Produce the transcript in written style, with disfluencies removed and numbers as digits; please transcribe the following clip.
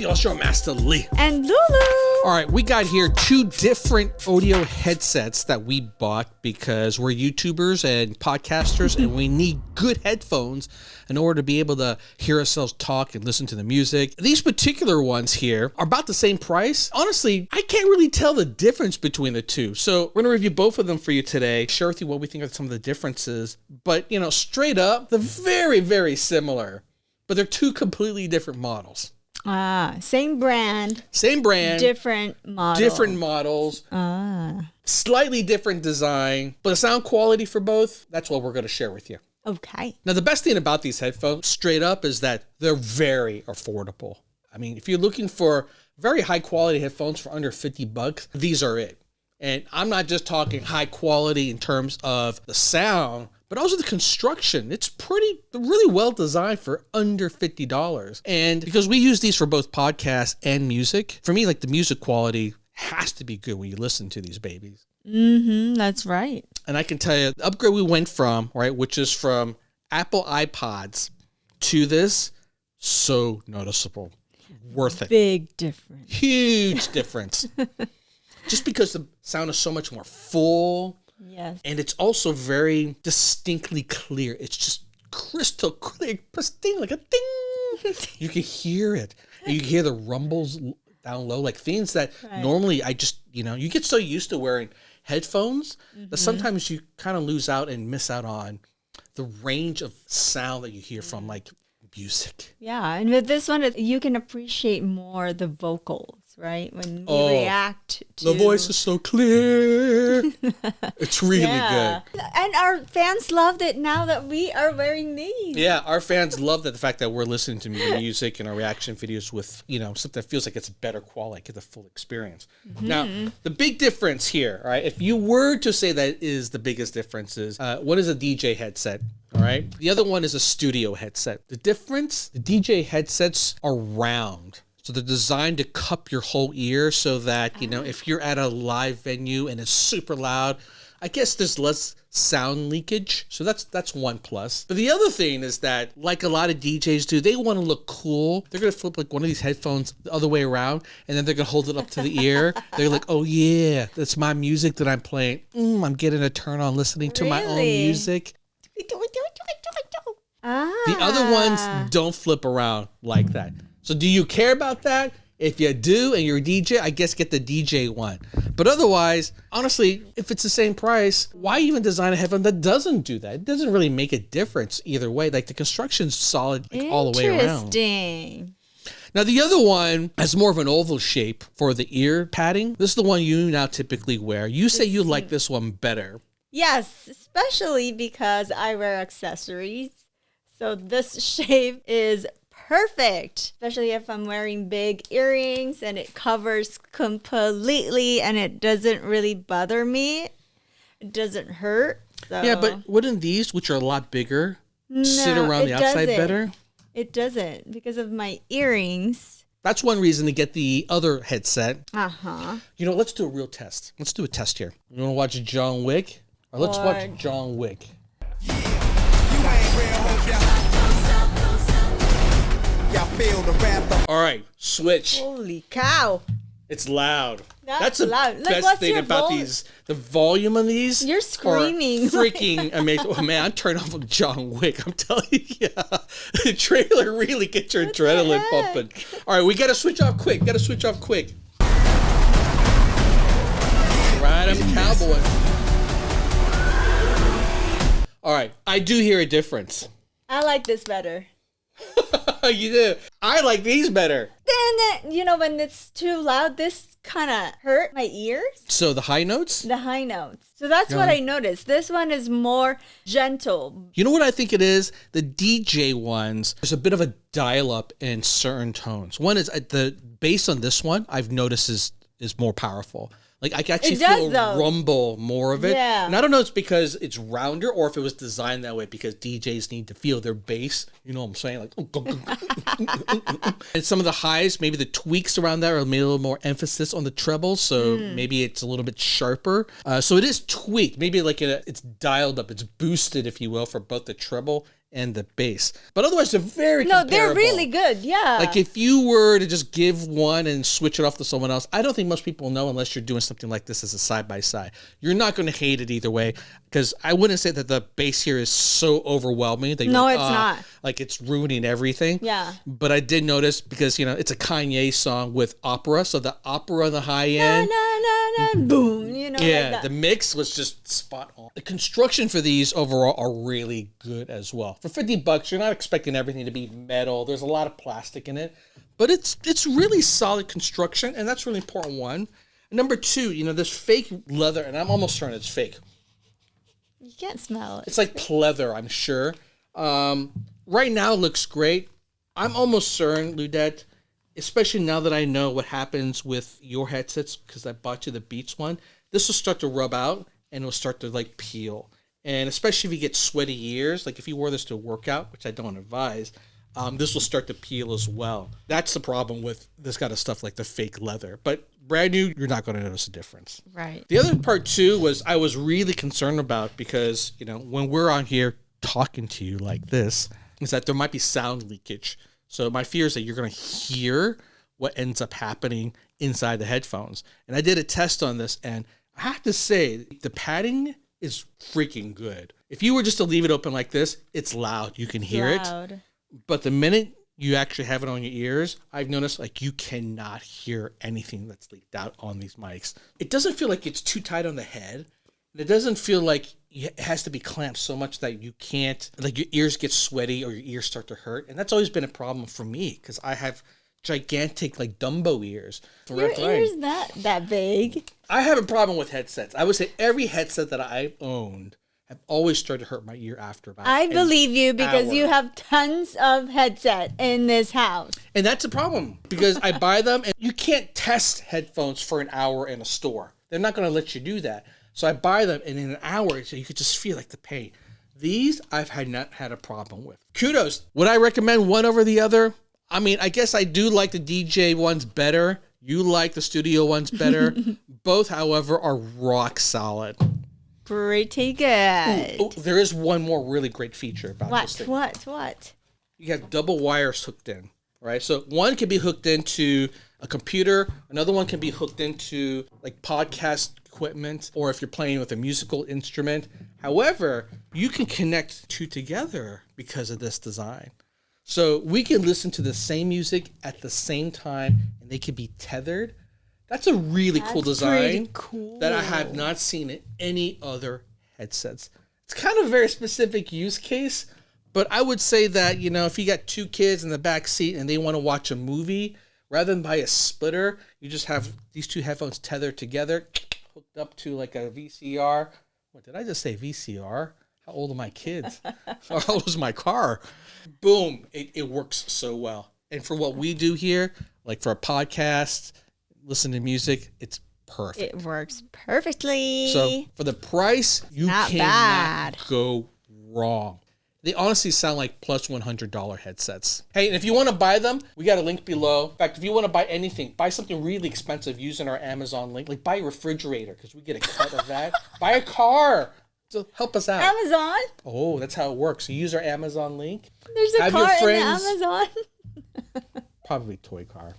Offshore Master Lee. And Lulu. All right, we got here 2 different audio headsets that we bought because we're YouTubers and podcasters and we need good headphones in order to be able to hear ourselves talk and listen to the music. These particular ones here are about the same price. Honestly, I can't really tell the difference between the two. So we're going to review both of them for you today, share with you what we think are some of the differences. But, you know, straight up, they're very, very similar, but they're 2 completely different models. Same brand. Same brand. Different model. Different models. Slightly different design, but the sound quality for both, that's what we're going to share with you. Okay. Now, the best thing about these headphones, straight up, is that they're very affordable. I mean, if you're looking for very high quality headphones for under $50, these are it. And I'm not just talking high quality in terms of the sound, but also the construction. It's really well designed for under $50. And because we use these for both podcasts and music, for me, like the music quality has to be good when you listen to these babies. That's right. And I can tell you, the upgrade we went from, right, which is from Apple iPods to this, so noticeable. Worth it. Big difference. Huge difference. Just because the sound is so much more full. Yes. And it's also very distinctly clear. It's just crystal clear, pristine, like a ding. You can hear it. And you can hear the rumbles down low, like things that normally I just, you get so used to wearing headphones that sometimes you kind of lose out and miss out on the range of sound that you hear from like music. Yeah, and with this one, you can appreciate more the vocals, right? When you react to... The voice is so clear. It's really good. And our fans loved it now that we are wearing these. Yeah, our fans love the fact that we're listening to music and our reaction videos with, something that feels like it's better quality, get the full experience. Now, the big difference here, all right, if you were to say that is the biggest difference is, one is a DJ headset. All right. The other one is a studio headset. The difference, the DJ headsets are round. So they're designed to cup your whole ear so that, if you're at a live venue and it's super loud, I guess there's less sound leakage. So that's one plus. But the other thing is that, like a lot of DJs do, they want to look cool. They're going to flip like one of these headphones the other way around, and then they're going to hold it up to the ear. They're like, oh yeah, that's my music that I'm playing. I'm getting a turn on listening to my own music. The other ones don't flip around like that. So do you care about that? If you do and you're a DJ, I guess get the DJ one. But otherwise, honestly, if it's the same price, why even design a headphone that doesn't do that? It doesn't really make a difference either way. Like the construction's solid all the way around. Interesting. Now the other one has more of an oval shape for the ear padding. This is the one you now typically wear. You say you like this one better. Yes, especially because I wear accessories. So this shape is perfect, especially if I'm wearing big earrings and it covers completely and it doesn't really bother me. It doesn't hurt. So. Yeah, but wouldn't these, which are a lot bigger, sit around the outside better? It doesn't because of my earrings. That's one reason to get the other headset. Uh-huh. Let's do a real test. Let's do a test here. You want to watch John Wick? Or let's watch John Wick. All right, switch. Holy cow. It's loud. That's the loud. best thing about these. The volume on these. You're screaming. Freaking amazing. Oh, man, I'm turning off John Wick. I'm telling you. Yeah. The trailer really gets your adrenaline pumping. All right, we got to switch off quick. Right, I'm a cowboy. All right, I do hear a difference. I like this better. You do? I like these better. Then, when it's too loud, this kind of hurt my ears. So the high notes? The high notes. So that's what I noticed. This one is more gentle. You know what I think it is? The DJ ones, there's a bit of a dial-up in certain tones. One is the bass on this one, I've noticed is more powerful. Like I can actually feel rumble more of it. Yeah. And I don't know if it's because it's rounder or if it was designed that way because DJs need to feel their bass. You know what I'm saying? Like, and some of the highs, maybe the tweaks around that are maybe a little more emphasis on the treble. So maybe it's a little bit sharper. So it is tweaked. Maybe like it's dialed up. It's boosted, if you will, for both the treble and the bass. But otherwise, they're very No, comparable. they're really good. Yeah. Like if you were to just give one and switch it off to someone else, I don't think most people know unless you're doing something like this as a side-by-side. You're not going to hate it either way, because I wouldn't say that the bass here is so overwhelming that you're No, like, it's not. like it's ruining everything. Yeah. But I did notice, because it's a Kanye song with opera, so the opera on the high na, end. na, na, na, boom. Like Yeah, that. the mix was just spot on. The construction for these overall are really good as well. For $50, you're not expecting everything to be metal. There's a lot of plastic in it, but it's really solid construction, and that's really important. One. And number two, this fake leather, and I'm almost certain it's fake. You can't smell it. It's like pleather, I'm sure. Right now it looks great. I'm almost certain, Ludette, especially now that I know what happens with your headsets, because I bought you the Beats one, this will start to rub out and it'll start to like peel. And especially if you get sweaty ears, like if you wore this to a workout, which I don't advise, this will start to peel as well. That's the problem with this kind of stuff, like the fake leather. But brand new, you're not going to notice a difference. Right. The other part too was I was really concerned about, because when we're on here talking to you like this, is that there might be sound leakage. So my fear is that you're going to hear what ends up happening inside the headphones. And I did a test on this, and I have to say the padding is freaking good. If you were just to leave it open like this, it's loud. You can hear it. But the minute you actually have it on your ears, I've noticed like you cannot hear anything that's leaked out on these mics. It doesn't feel like it's too tight on the head. It doesn't feel like it has to be clamped so much that you can't, like your ears get sweaty or your ears start to hurt. And that's always been a problem for me, because I have gigantic like Dumbo ears. Your ears that big? I have a problem with headsets. I would say every headset that I've owned have always started to hurt my ear after about I an believe you, because hour. you have tons of headset in this house. And that's a problem, because I buy them and you can't test headphones for an hour in a store. They're not going to let you do that. So I buy them, and in an hour, so you could just feel like the pain. These I've not had a problem with. Kudos. Would I recommend one over the other? I mean, I guess I do like the DJ ones better. You like the studio ones better. Both, however, are rock solid. Pretty good. Ooh, there is one more really great feature about this thing. What? You have double wires hooked in, right? So one can be hooked into a computer. Another one can be hooked into like podcast equipment, or if you're playing with a musical instrument. However, you can connect two together because of this design. So we can listen to the same music at the same time, and they can be tethered. That's a really cool design that I have not seen in any other headsets. It's kind of a very specific use case, but I would say that, if you got two kids in the back seat and they want to watch a movie, rather than buy a splitter, you just have these two headphones tethered together, hooked up to like a VCR. What did I just say, VCR? How old are my kids? How old is my car? Boom. It works so well. And for what we do here, like for a podcast, listen to music, it's perfect. It works perfectly. So for the price, you cannot go wrong. They honestly sound like plus $100 headsets. Hey, and if you want to buy them, we got a link below. In fact, if you want to buy anything, buy something really expensive using our Amazon link. Like buy a refrigerator, because we get a cut of that. Buy a car. So help us out. Amazon? Oh, that's how it works. You use our Amazon link. There's a car in the Amazon? Probably toy car.